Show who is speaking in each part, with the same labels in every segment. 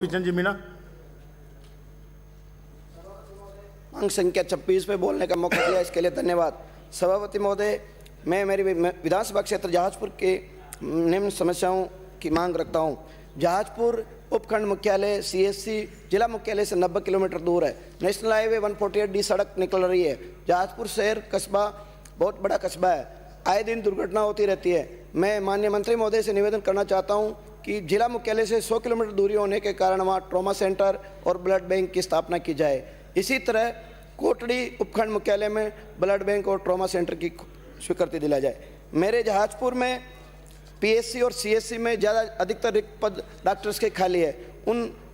Speaker 1: किशन जी मीणा।
Speaker 2: मांग संख्या 26 पे बोलने का मौका दिया, इसके लिए धन्यवाद। सभापति महोदय, मैं मेरी विधानसभा क्षेत्र जहाजपुर के निम्न समस्याओं की मांग रखता हूं। जहाजपुर उपखंड मुख्यालय सीएससी जिला मुख्यालय से 90 किलोमीटर दूर है। नेशनल हाईवे 148D सड़क निकल रही है। जहाजपुर शहर कस्बा बहुत बड़ा कस्बा है, आए दिन दुर्घटना होती रहती है। मैं माननीय मंत्री महोदय से निवेदन करना चाहता हूं कि जिला मुख्यालय से 100 किलोमीटर दूरी होने के कारण वहाँ ट्रॉमा सेंटर और ब्लड बैंक की स्थापना की जाए। इसी तरह कोटड़ी उपखंड मुख्यालय में ब्लड बैंक और ट्रॉमा सेंटर की स्वीकृति दिला जाए। मेरे जहाजपुर में पीएससी और सीएससी में ज़्यादा अधिकतर रिक्त पद डॉक्टर्स के खाली है।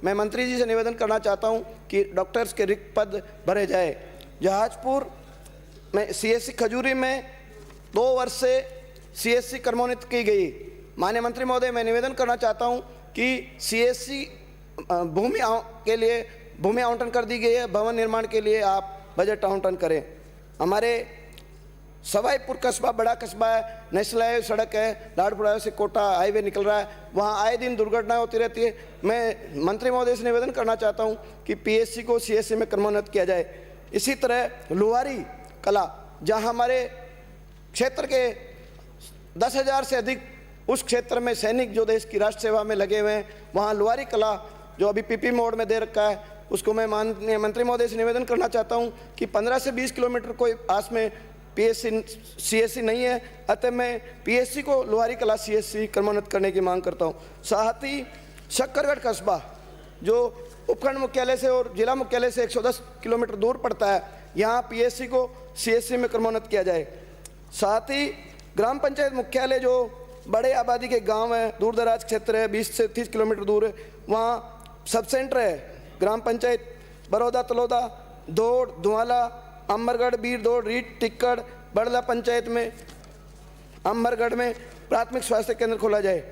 Speaker 2: मैं मंत्री जी से निवेदन करना चाहता हूं कि डॉक्टर्स के रिक्त पद भरे जाए। जहाजपुर में सीएससी खजूरी में 2 वर्ष से सीएससी क्रमोन्नत की गई। माननीय मंत्री महोदय, मैं निवेदन करना चाहता हूं कि सीएससी भूमि के लिए भूमि आवंटन कर दी गई है। भवन निर्माण के लिए आप बजट आवंटन करें। हमारे सवाईपुर कस्बा बड़ा कस्बा है, नेशनल हाईवे सड़क है, लाडपुरा से कोटा हाईवे निकल रहा है, वहाँ आए दिन दुर्घटनाएं होती रहती है। मैं मंत्री महोदय से निवेदन करना चाहता हूँ कि पीएससी को सीएससी में क्रमोन्नत किया जाए। इसी तरह लुहारी कला, जहाँ हमारे क्षेत्र के 10,000 से अधिक उस क्षेत्र में सैनिक जो देश की राष्ट्र सेवा में लगे हुए हैं, वहाँ लुहारी कला जो अभी पीपी मोड में दे रखा है, उसको मैं माननीय मंत्री महोदय से निवेदन करना चाहता हूँ कि 15 से 20 किलोमीटर कोई आस में पीएससी सीएससी नहीं है, अतः मैं पीएससी को लुहारी कला सीएससी क्रमोन्नत करने की मांग करता हूँ। साथ ही शक्करगढ़ कस्बा जो उपखंड मुख्यालय से और जिला मुख्यालय से 110 किलोमीटर दूर पड़ता है, यहाँ पीएससी को सीएससी में क्रमोन्नत किया जाए। साथ ही ग्राम पंचायत मुख्यालय जो बड़े आबादी के गांव हैं, दूर दराज क्षेत्र है, 20 से 30 किलोमीटर दूर है, वहाँ सब सेंटर है। ग्राम पंचायत बरौदा, तलोदा, दौड़, धुआला, अमरगढ़, बीरदौड़, रीट, टिक्कड़, बड़ला पंचायत में अमरगढ़ में प्राथमिक स्वास्थ्य केंद्र खोला जाए।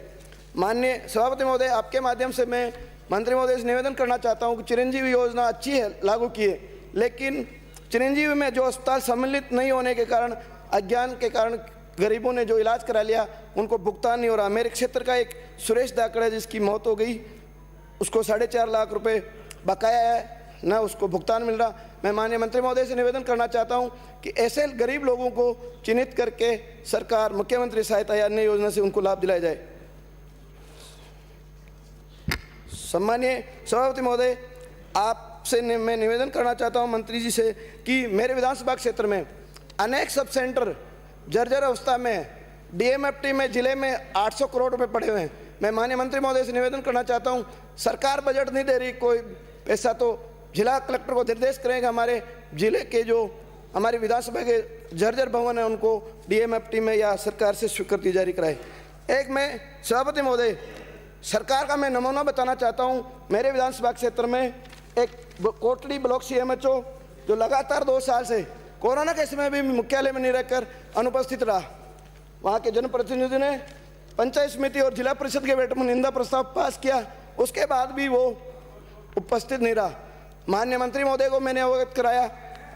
Speaker 2: माननीय सभापति महोदय, आपके माध्यम से मैं मंत्री महोदय से निवेदन करना चाहता हूँ कि चिरंजीवी योजना अच्छी है, लागू की है, लेकिन चिरंजीवी में जो अस्पताल सम्मिलित नहीं होने के कारण, अज्ञान के कारण गरीबों ने जो इलाज करा लिया उनको भुगतान नहीं हो रहा। मेरे क्षेत्र का एक सुरेश दाकड़ है जिसकी मौत हो गई, उसको 4.5 लाख रुपए बकाया है, न उसको भुगतान मिल रहा। मैं माननीय मंत्री महोदय से निवेदन करना चाहता हूं कि ऐसे गरीब लोगों को चिन्हित करके सरकार मुख्यमंत्री सहायता या अन्य योजना से उनको लाभ दिलाया जाए। सम्मानीय सभापति महोदय, आपसे मैं निवेदन करना चाहता हूं मंत्री जी से कि मेरे विधानसभा क्षेत्र में अनेक सब सेंटर जर्जर अवस्था में, डीएमएफटी में जिले में 800 करोड़ रुपए पड़े हुए हैं। मैं माननीय मंत्री महोदय से निवेदन करना चाहता हूं, सरकार बजट नहीं दे रही कोई पैसा, तो जिला कलेक्टर को निर्देश करेंगे हमारे जिले के जो हमारी विधानसभा के जर्जर भवन है उनको डीएमएफटी में या सरकार से स्वीकृति जारी कराए। एक मैं सभापति महोदय, सरकार का मैं नमूना बताना चाहता हूं। मेरे विधानसभा क्षेत्र में एक कोटड़ी ब्लॉक सीएमएचओ जो लगातार 2 साल से कोरोना के समय भी मुख्यालय में नहीं रहकर अनुपस्थित रहा, वहाँ के जनप्रतिनिधि ने पंचायत समिति और जिला परिषद के बैठक में निंदा प्रस्ताव पास किया, उसके बाद भी वो उपस्थित नहीं रहा। माननीय मंत्री महोदय को मैंने अवगत कराया।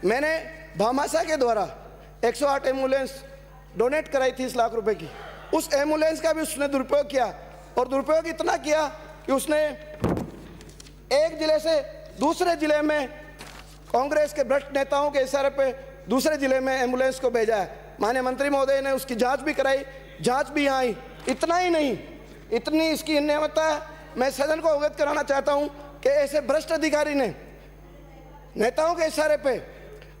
Speaker 2: मैंने भामाशाह के द्वारा 108 एम्बुलेंस डोनेट कराई 30 लाख रुपए की। उस एम्बुलेंस का भी उसने दुरुपयोग किया, और दुरुपयोग इतना किया कि उसने एक जिले से दूसरे जिले में कांग्रेस के भ्रष्ट नेताओं के इशारे पे दूसरे जिले में एम्बुलेंस को भेजा है। माननीय मंत्री महोदय ने उसकी जांच भी कराई, जांच भी आई। इतना ही नहीं, इतनी इसकी नियमितता मैं सदन को अवगत कराना चाहता हूं कि ऐसे भ्रष्ट अधिकारी ने नेताओं के इशारे पे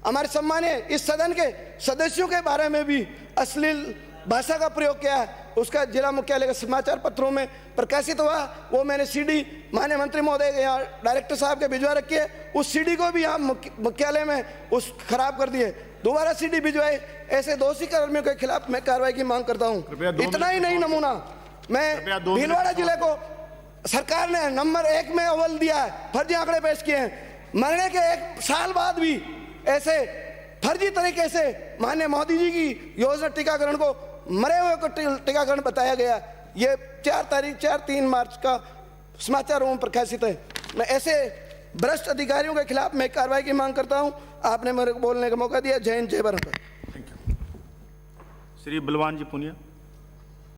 Speaker 2: हमारे सम्मानीय इस सदन के सदस्यों के बारे में भी अश्लील भाषा का प्रयोग किया है। उसका जिला मुख्यालय के समाचार पत्रों में प्रकाशित हुआ। वो मैंने सीडी माननीय मंत्री महोदय के यहाँ डायरेक्टर साहब के भिजवा रखी है। उस सीडी को भी यहाँ मुख्यालय में उस खराब कर दिए, दोबारा सीडी भिजवाए। ऐसे दोषी कर्मियों के खिलाफ मैं कार्रवाई की मांग करता हूँ। इतना ही नहीं, नमूना मैं भीलवाड़ा जिले को सरकार ने नंबर 1 में अव्वल दिया है, फर्जी आंकड़े पेश किए हैं। मरने के 1 साल बाद भी ऐसे फर्जी तरीके से माननीय मोदी जी की योजना टीकाकरण को मरे हुए को टीकाकरण बताया गया। ये 4 मार्च का समाचारों में प्रकाशित है। मैं ऐसे भ्रष्ट अधिकारियों के खिलाफ मैं कार्रवाई की मांग करता हूं। आपने मेरे को बोलने का मौका दिया। जय हिंद, जय भारत।
Speaker 1: श्री बलवान जी पुनिया।